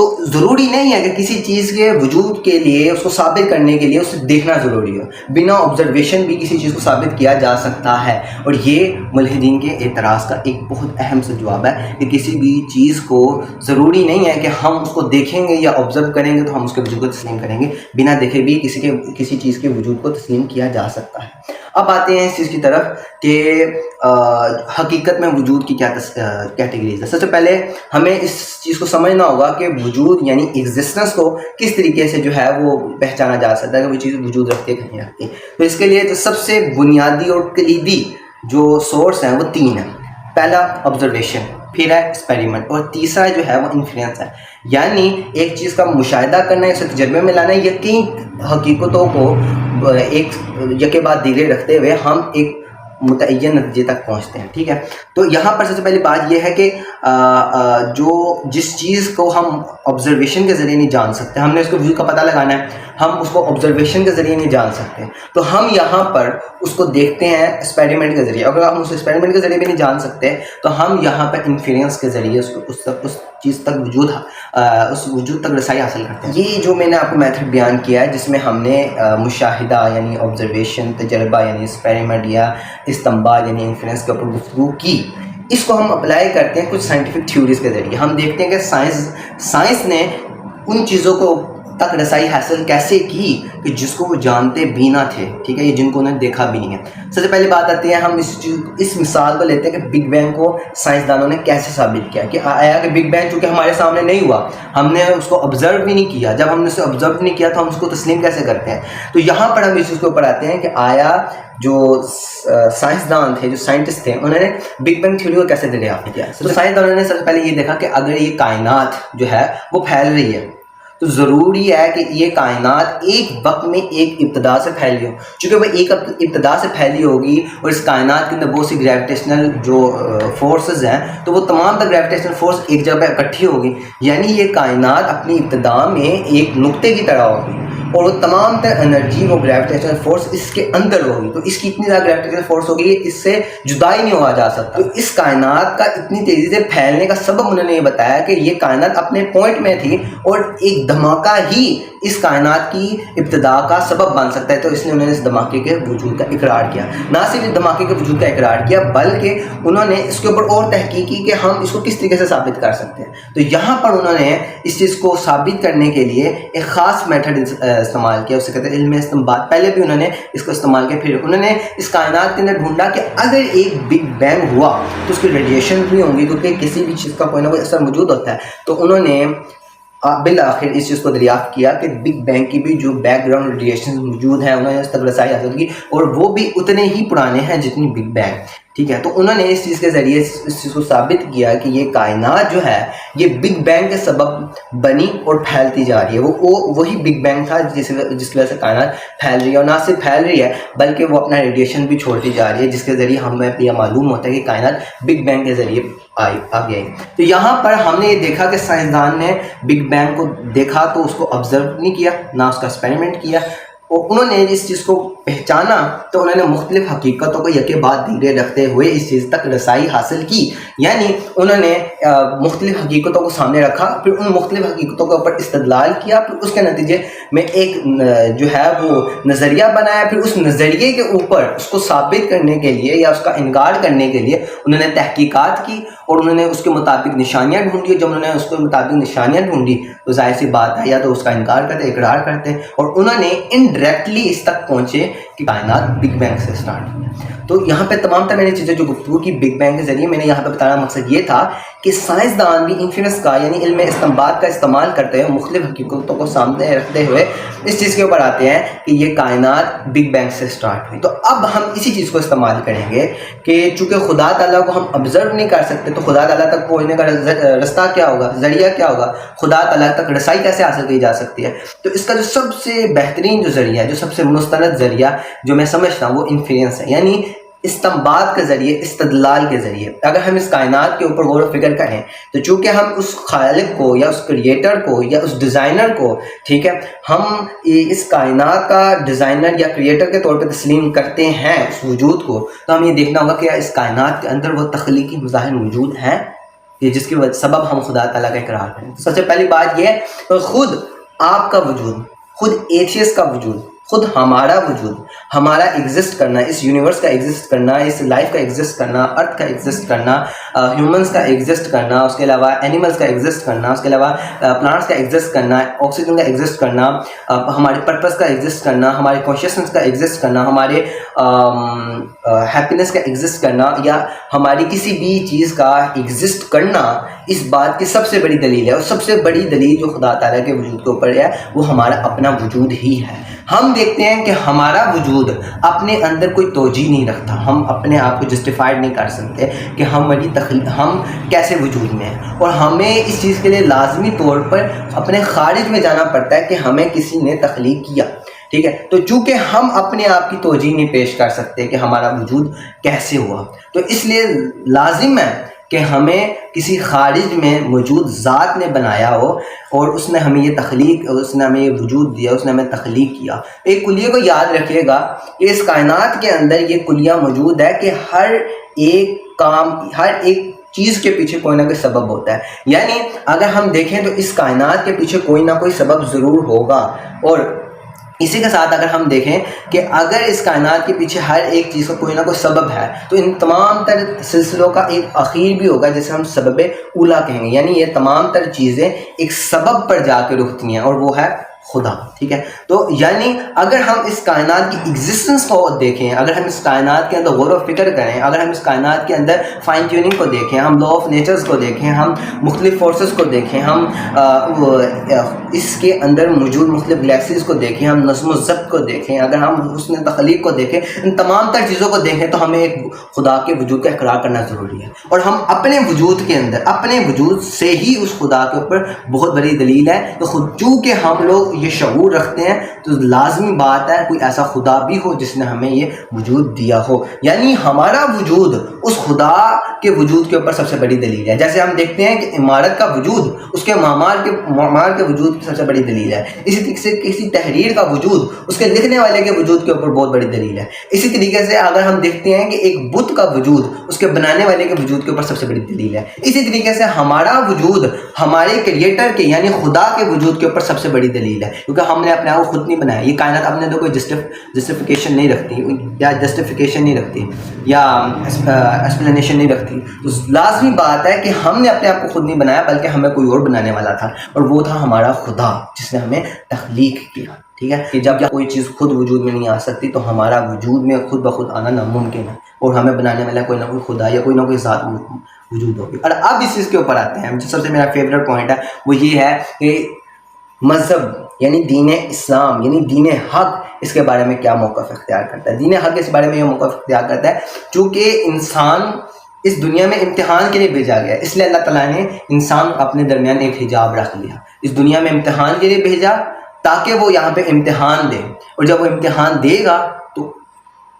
تو ضروری نہیں ہے کہ کسی چیز کے وجود کے لیے اس کو ثابت کرنے کے لیے اسے دیکھنا ضروری ہو، بنا آبزرویشن بھی کسی چیز کو ثابت کیا جا سکتا ہے۔ اور یہ ملحدین کے اعتراض کا ایک بہت اہم سا جواب ہے کہ کسی بھی چیز کو ضروری نہیں ہے کہ ہم اس کو دیکھیں گے یا آبزرو کریں گے تو ہم اس کے وجود کو تسلیم کریں گے، بنا دیکھے بھی کسی چیز کے وجود کو تسلیم کیا جا سکتا ہے۔ اب آتے ہیں اس چیز کی طرف کہ حقیقت میں وجود کی کیا کیٹیگریز ہے۔ سب سے پہلے ہمیں اس چیز کو سمجھنا ہوگا کہ وجود یعنی ایگزسٹنس کو کس طریقے سے جو ہے وہ پہچانا جا سکتا ہے کہ وہ چیز وجود رکھتی ہے کہ نہیں رکھتی۔ تو اس کے لیے جو سب سے بنیادی اور کلیدی جو سورس ہیں وہ 3 ہیں۔ پہلا آبزرویشن، پھر ہے ایکسپیریمنٹ، اور تیسرا جو ہے وہ انفلوئنس ہے، یعنی ایک چیز کا مشاہدہ کرنا ہے، اسے تجربے میں لانا ہے، یا کئی حقیقتوں کو ایک یکے بعد دیگرے رکھتے ہوئے ہم ایک متعین نتیجے تک پہنچتے ہیں۔ ٹھیک ہے، تو یہاں پر سب سے پہلی بات یہ ہے کہ جس چیز کو ہم آبزرویشن کے ذریعے نہیں جان سکتے، ہم نے اس کو وجود کا پتہ لگانا ہے، ہم اس کو آبزرویشن کے ذریعے نہیں جان سکتے، تو ہم یہاں پر اس کو دیکھتے ہیں ایکسپیریمنٹ کے ذریعے۔ اگر ہم اس ایکسپیریمنٹ کے ذریعے بھی نہیں جان سکتے تو ہم یہاں پر انفیرنس کے ذریعے اس چیز تک اس وجود تک رسائی حاصل کرتے ہیں۔ یہ جو میں نے آپ کو میتھڈ بیان کیا ہے جس میں ہم نے مشاہدہ یعنی آبزرویشن، تجربہ یعنی ایکسپیریمنٹ، یا استنباط یعنی انفیرنس کے اوپر گفتگو کی، اس کو ہم اپلائی کرتے ہیں کچھ سائنٹیفک تھیوریز کے ذریعے۔ ہم دیکھتے ہیں کہ سائنس نے ان چیزوں کو تک رسائی حاصل کیسے کی کہ جس کو وہ جانتے بھی نہ تھے، ٹھیک ہے، یہ جن کو انہوں نے دیکھا بھی نہیں ہے۔ سب سے پہلی بات آتی ہے، ہم اس مثال کو لیتے ہیں کہ بگ بینگ کو سائنسدانوں نے کیسے ثابت کیا، کہ آیا کہ بگ بینگ چونکہ ہمارے سامنے نہیں ہوا، ہم نے اس کو آبزرو بھی نہیں کیا، جب ہم نے اسے آبزرو نہیں کیا تو ہم اس کو تسلیم کیسے کرتے ہیں۔ تو یہاں پر ہم اس چیز کے اوپر آتے ہیں کہ آیا جو سائنسدان تھے، جو سائنٹسٹ تھے، انہوں نے بگ بینگ تھیوری کو کیسے دریافت کیا۔ تو سائنسدانوں نے سب سے پہلے یہ دیکھا کہ اگر یہ کائنات جو ہے وہ پھیل رہی ہے تو ضروری ہے کہ یہ کائنات ایک وقت میں ایک ابتدا سے پھیلی ہو۔ چونکہ وہ ایک ابتدا سے پھیلی ہوگی اور اس کائنات کے اندر بہت سی گریویٹیشنل جو فورسز ہیں، تو وہ تمام تر گریویٹیشنل فورس ایک جگہ اکٹھی ہوگی، یعنی یہ کائنات اپنی ابتدا میں ایک نقطے کی طرح ہوگی، اور وہ تمام تر انرجی، وہ گریویٹیشنل فورس اس کے اندر ہوگی، تو اس کی اتنی زیادہ گریویٹیشنل فورس ہوگی کہ اس سے جدا ہی نہیں ہوا جا سکتا۔ تو اس کائنات کا اتنی تیزی سے پھیلنے کا سبب انہوں نے یہ بتایا کہ یہ کائنات اپنے پوائنٹ میں تھی اور ایک دھماکہ ہی اس کائنات کی ابتدا کا سبب بن سکتا ہے، تو اس نے انہوں نے اس دھماکے کے وجود کا اقرار کیا۔ نہ صرف اس دھماکے کے وجود کا اقرار کیا بلکہ انہوں نے اس کے اوپر اور تحقیق کی کہ ہم اس کو کس طریقے سے ثابت کر سکتے ہیں۔ تو یہاں پر انہوں نے اس چیز کو ثابت کرنے کے لیے ایک خاص میتھڈ استعمال کیا، اسے کہتے ہیں علم استنباط۔ پہلے بھی انہوں نے اس کو استعمال کیا، پھر انہوں نے اس کائنات کے اندر ڈھونڈا کہ اگر ایک بگ بینگ ہوا تو اس کی ریڈیشن بھی ہوں گی، کیونکہ کسی بھی چیز کا کوئی نہ کوئی اثر موجود ہوتا ہے۔ تو انہوں نے بالآخر اس چیز کو دریافت کیا کہ بگ بینگ کی بھی جو بیک گراؤنڈ ریڈیشن موجود ہیں، انہوں نے اس تک رسائی حاصل کی، اور وہ بھی اتنے ہی پرانے ہیں جتنی بگ بینگ، ٹھیک ہے۔ تو انہوں نے اس چیز کے ذریعے اس چیز کو ثابت کیا کہ یہ کائنات جو ہے یہ بگ بینگ کے سبب بنی اور پھیلتی جا رہی ہے، وہی بگ بینگ تھا جس کی وجہ سے کائنات پھیل رہی ہے، اور نہ صرف پھیل رہی ہے بلکہ وہ اپنا ریڈیشن بھی چھوڑتی جا رہی ہے، جس کے ذریعے ہمیں یہ معلوم ہوتا ہے کہ کائنات بگ بینگ کے ذریعے آ گئی۔ تو یہاں پر ہم نے یہ دیکھا کہ سائنسدان نے بگ بینگ کو دیکھا تو اس کو آبزرو نہیں کیا، نہ اس کا ایکسپیریمنٹ کیا، اور انہوں نے اس چیز کو پہچانا تو انہوں نے مختلف حقیقتوں کو یکے بعد دیگرے رکھتے ہوئے اس چیز تک رسائی حاصل کی، یعنی انہوں نے مختلف حقیقتوں کو سامنے رکھا، پھر ان مختلف حقیقتوں کے اوپر استدلال کیا، پھر اس کے نتیجے میں ایک جو ہے وہ نظریہ بنایا، پھر اس نظریے کے اوپر اس کو ثابت کرنے کے لیے یا اس کا انکار کرنے کے لیے انہوں نے تحقیقات کی، اور انہوں نے اس کے مطابق نشانیاں ڈھونڈی۔ جب انہوں نے اس کے مطابق نشانیاں ڈھونڈی تو ظاہر سی بات ہے یا تو اس کا انکار کرتے، اقرار کرتے، اور انہوں نے انڈائریکٹلی اس تک پہنچے کہ کائنات بگ بینگ سے سٹارٹ ہوئی۔ تو یہاں پہ تمام تر میں نے چیزیں جو گفتگو کی بگ بینگ کے ذریعے، میں نے یہاں پہ بتانا مقصد یہ تھا کہ سائنسدان بھی انفینس کا یعنی علم استنباط کا استعمال کرتے ہوئے مختلف حقیقتوں کو سامنے رکھتے ہوئے اس چیز کے اوپر آتے ہیں کہ یہ کائنات بگ بینگ سے سٹارٹ ہوئی۔ تو اب ہم اسی چیز کو استعمال کریں گے کہ چونکہ خدا تعالیٰ کو ہم آبزرو نہیں کر سکتے تو خدا تعالیٰ تک پہنچنے کا رستہ کیا ہوگا، ذریعہ کیا ہوگا، خدا تعالیٰ تک رسائی کیسے حاصل کی جا سکتی ہے۔ تو اس کا جو سب سے بہترین جو ذریعہ ہے، جو سب سے مستند ذریعہ جو میں سمجھتا ہوں وہ انفیرنس ہے، یعنی استنباط کے ذریعے، استدلال کے ذریعے۔ اگر ہم اس کائنات کے اوپر غور و فکر کریں تو چونکہ ہم اس خالق کو یا اس کریٹر کو یا اس ڈیزائنر کو، ٹھیک ہے، ہم اس کائنات کا ڈیزائنر یا کریٹر کے طور پہ تسلیم کرتے ہیں اس وجود کو، تو ہمیں یہ دیکھنا ہوگا کہ اس کائنات کے اندر وہ تخلیقی مظاہر موجود ہیں کہ جس کی سبب ہم خدا تعالیٰ کا اقرار کریں. تو سب سے پہلی بات یہ ہے کہ خود آپ کا وجود، خود ایتھیسٹ کا وجود، خود ہمارا وجود، ہمارا ایگزسٹ کرنا، اس یونیورس کا ایگزسٹ کرنا، اس لائف کا ایگزسٹ کرنا، ارتھ کا ایگزسٹ کرنا، ہیومنس کا ایگزسٹ کرنا، اس کے علاوہ اینیملس کا ایگزسٹ کرنا، اس کے علاوہ پلانٹس کا ایگزسٹ کرنا، آکسیجن کا ایگزسٹ کرنا، ہمارے پرپس کا ایگزسٹ کرنا، ہمارے کانشیسنس کا ایگزسٹ کرنا، ہمارے ہیپینس کا ایگزسٹ کرنا، یا ہماری کسی بھی چیز کا ایگزسٹ کرنا، اس بات کی سب سے بڑی دلیل ہے. اور سب سے بڑی دلیل جو خدا تعالیٰ کے وجود کے اوپر ہے وہ ہمارا اپنا وجود ہی ہے. ہم دیکھتے ہیں کہ ہمارا وجود اپنے اندر کوئی توجہ نہیں رکھتا. ہم اپنے آپ کو جسٹیفائڈ نہیں کر سکتے کہ ہم کیسے وجود میں ہیں، اور ہمیں اس چیز کے لیے لازمی طور پر اپنے خارج میں جانا پڑتا ہے کہ ہمیں کسی نے تخلیق کیا. ٹھیک ہے، تو چونکہ ہم اپنے آپ کی توجہ نہیں پیش کر سکتے کہ ہمارا وجود کیسے ہوا، تو اس لیے لازم ہے کہ ہمیں کسی خارج میں موجود ذات نے بنایا ہو، اور اس نے ہمیں یہ تخلیق، اس نے ہمیں یہ وجود دیا، اس نے ہمیں تخلیق کیا. ایک کلیے کو یاد رکھیے گا کہ اس کائنات کے اندر یہ کلیہ موجود ہے کہ ہر ایک کام، ہر ایک چیز کے پیچھے کوئی نہ کوئی سبب ہوتا ہے. یعنی اگر ہم دیکھیں تو اس کائنات کے پیچھے کوئی نہ کوئی سبب ضرور ہوگا. اور اسی کے ساتھ اگر ہم دیکھیں کہ اگر اس کائنات کے پیچھے ہر ایک چیز کا کوئی نہ کوئی سبب ہے تو ان تمام تر سلسلوں کا ایک اخیر بھی ہوگا جسے ہم سبب اولا کہیں گے. یعنی یہ تمام تر چیزیں ایک سبب پر جا کے رکتی ہیں، اور وہ ہے خدا. ٹھیک ہے، تو یعنی اگر ہم اس کائنات کی ایگزسٹنس کو دیکھیں، اگر ہم اس کائنات کے اندر غور و فکر کریں، اگر ہم اس کائنات کے اندر فائن ٹیوننگ کو دیکھیں، ہم لا آف نیچرز کو دیکھیں، ہم مختلف فورسز کو دیکھیں، ہم اس کے اندر موجود مختلف گلیکسیز کو دیکھیں، ہم نظم و ضبط کو دیکھیں، اگر ہم حسن تخلیق کو دیکھیں، ان تمام تر چیزوں کو دیکھیں تو ہمیں ایک خدا کے وجود کا اقرار کرنا ضروری ہے. اور ہم اپنے وجود کے اندر، اپنے وجود سے ہی اس خدا کے اوپر بہت بڑی دلیل ہے کہ چونکہ ہم لوگ یہ شعور رکھتے ہیں تو لازمی بات ہے کوئی ایسا خدا بھی ہو جس نے ہمیں یہ وجود دیا ہو. یعنی ہمارا وجود اس خدا کے وجود کے اوپر سب سے بڑی دلیل ہے. جیسے ہم دیکھتے ہیں کہ عمارت کا وجود اس کے معمار کے وجود کی سب سے بڑی دلیل ہے. اسی طریقے سے کسی تحریر کا وجود اس کے لکھنے والے کے وجود کے اوپر بہت بڑی دلیل ہے. اسی طریقے سے اگر ہم دیکھتے ہیں کہ ایک بت کا وجود اس کے بنانے والے کے وجود کے اوپر سب سے بڑی دلیل ہے. اسی طریقے سے ہمارا وجود ہمارے کریٹر کے یعنی خدا کے وجود کے اوپر سب سے بڑی دلیل ہے، کیونکہ ہم نے اپنے آپ کو خود نہیں بنایا. یہ کائنات اپنے تو کوئی جسٹیفیکیشن نہیں رکھتی یا جسٹیفیکیشن نہیں رکھتی یا ایکسپلینیشن نہیں رکھتی. تو لازمی بات ہے کہ ہم نے اپنے آپ کو خود نہیں بنایا بلکہ ہمیں کوئی اور بنانے والا تھا، اور وہ تھا ہمارا خدا جس نے ہمیں تخلیق کیا. ٹھیک ہے، کہ جب کوئی چیز خود وجود میں نہیں آ سکتی تو ہمارا وجود میں خود بخود آنا ناممکن ہے، اور ہمیں بنانے والا کوئی نہ کوئی خدا یا کوئی نہ کوئی ذات وجود ہوگی. اور اب اس چیز کے اوپر آتے ہیں، جو سب سے میرا فیوریٹ پوائنٹ ہے وہ یہ ہے کہ مذہب یعنی دین اسلام یعنی دین حق اس کے بارے میں کیا موقف اختیار کرتا ہے. دین حق اس بارے میں یہ موقف اختیار کرتا ہے چونکہ انسان اس دنیا میں امتحان کے لیے بھیجا گیا ہے، اس لیے اللہ تعالیٰ نے انسان اپنے درمیان ایک حجاب رکھ لیا. اس دنیا میں امتحان کے لیے بھیجا تاکہ وہ یہاں پہ امتحان دے، اور جب وہ امتحان دے گا تو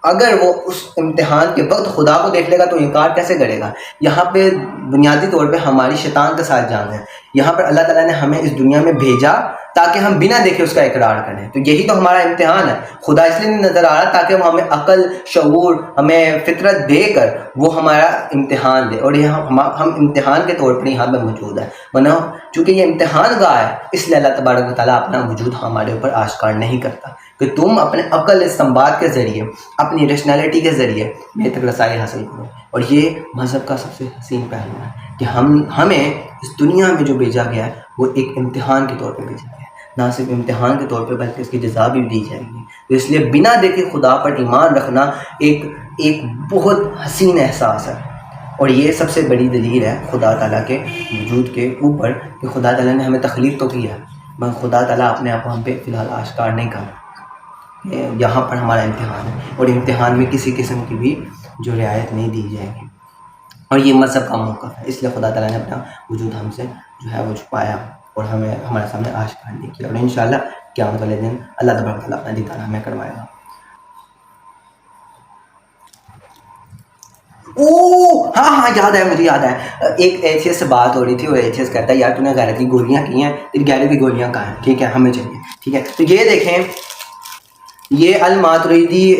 اگر وہ اس امتحان کے وقت خدا کو دیکھ لے گا تو انکار کیسے کرے گا. یہاں پہ بنیادی طور پہ ہماری شیطان کے ساتھ جان ہے. یہاں پر اللہ تعالیٰ نے ہمیں اس دنیا میں بھیجا تاکہ ہم بنا دیکھے اس کا اقرار کریں. تو یہی تو ہمارا امتحان ہے. خدا اس لیے نہیں نظر آ رہا تاکہ وہ ہمیں عقل، شعور، ہمیں فطرت دے کر وہ ہمارا امتحان دے، اور یہ ہم امتحان کے طور پر یہاں پہ موجود ہے. ورنہ چونکہ یہ امتحان گاہ ہے اس لیے اللہ تبارک و تعالیٰ اپنا وجود ہمارے اوپر آشکار نہیں کرتا کہ تم اپنے عقل استنباط کے ذریعے، اپنی ریشنلٹی کے ذریعے میرے تک رسائی حاصل کرو. اور یہ مذہب کا سب سے حسین پہلو ہے کہ ہمیں اس دنیا میں جو بھیجا گیا ہے وہ ایک امتحان کے طور پہ بھیجا گیا ہے، نہ صرف امتحان کے طور پہ بلکہ اس کی جزا بھی دی جائے گی. تو اس لیے بنا دیکھے خدا پر ایمان رکھنا ایک بہت حسین احساس ہے. اور یہ سب سے بڑی دلیل ہے خدا تعالیٰ کے وجود کے اوپر کہ خدا تعالیٰ نے ہمیں تخلیق تو کیا مگر خدا تعالیٰ اپنے آپ کو ہم پہ فی الحال آشکار نہیں کر. یہاں پر ہمارا امتحان ہے، اور امتحان میں کسی قسم کی بھی جو رعایت نہیں دی جائے گی. اور یہ مذہب کا موقف ہے، اس لیے خدا تعالیٰ نے اپنا وجود ہم سے جو ہے وہ چھپایا اور ہمیں ہمارے سامنے آشکار نہیں کیا. اور انشاءاللہ قیامت والے دن اللہ تبارک و تعالیٰ اپنا دیدار ہمیں کروائے گا. ہاں یاد ہے، مجھے یاد ہے. ایک ایتھیسٹ سے بات ہو رہی تھی، وہ ایتھیسٹ کہتا ہے یار تو نے غیرت کی گولیاں کی ہیں، تیری غیرت کی گولیاں کہاں ہیں؟ ٹھیک ہے، ہمیں چاہیے. ٹھیک ہے، تو یہ دیکھیں یہ الماتریدی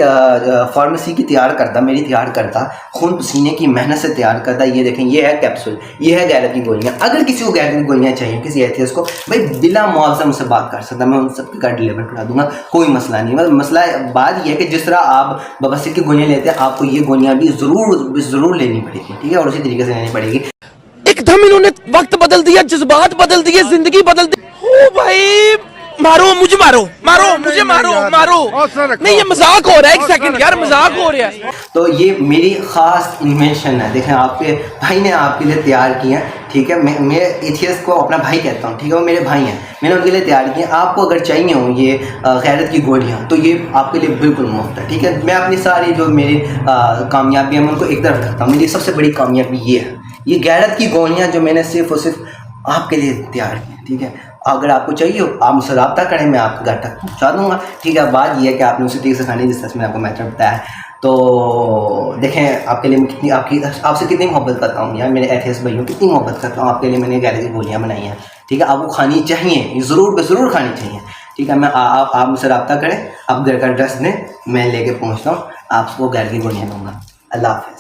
فارمیسی کی تیار کردہ، میری تیار کردہ خون پسینے کی محنت سے تیار کردہ، یہ دیکھیں یہ ہے کیپسول، یہ ہے غیرت کی گولیاں. اگر کسی کو غیرت کی گولیاں چاہیے، کسی ایتھیسٹ کو، بھائی بلا معاوضہ مجھ سے بات کر سکتا، میں ان سب کے گھر ڈلیور کرا دوں گا، کوئی مسئلہ نہیں. مسئلہ بات یہ ہے کہ جس طرح آپ بواسیر کی گولیاں لیتے ہیں، آپ کو یہ گولیاں بھی ضرور لینی پڑے گی، ٹھیک ہے، اور اسی طریقے سے لینی پڑے گی. ایک دم انہوں نے وقت بدل دیا، جذبات بدل دیے، زندگی بدل دی. او بھائی مارو مجھے، مجھے مارو. نہیں یہ مذاق ہو رہا ہے، ایک سیکنڈ یار، مذاق ہو رہا ہے. تو یہ میری خاص انویشن ہے، دیکھیں آپ کے بھائی نے آپ کے لیے تیار کی ہیں، ٹھیک ہے. میں ایتھیسٹ کو اپنا بھائی کہتا ہوں، ٹھیک ہے، وہ میرے بھائی ہیں، میں نے ان کے لیے تیار کی ہیں. آپ کو اگر چاہیے ہوں یہ غیرت کی گولیاں، تو یہ آپ کے لیے بالکل مفت ہے، ٹھیک ہے. میں اپنی ساری جو میری کامیابی ہے میں ان کو ایک طرف رکھتا ہوں. میری سب سے بڑی کامیابی یہ ہے، یہ غیرت کی گولیاں جو میں نے صرف اور صرف آپ کے لیے تیار کی ہیں، ٹھیک ہے. اگر آپ کو چاہیے ہو آپ مجھ سے رابطہ کریں، میں آپ کے گھر تک پہنچا دوں گا، ٹھیک ہے. بات یہ ہے کہ آپ نے اسی طریقے سے کھانی جس طرح سے میں نے آپ کو میتھڈ بتایا ہے. تو دیکھیں آپ کے لیے میں کتنی آپ سے کتنی محبت کرتا ہوں یار، میرے ایتھیسٹ بھائیوں کتنی محبت کرتا ہوں. آپ کے لیے میں نے غیرت کی گولیاں بنائی ہیں، ٹھیک ہے. آپ کو کھانی چاہیے، یہ ضرور کھانی چاہیے، ٹھیک ہے. میں آپ مجھ سے رابطہ کریں، آپ گھر کا ایڈریس دیں، میں لے کے پہنچتا ہوں، آپ کو غیرت کی گولیاں دوں گا. اللہ حافظ.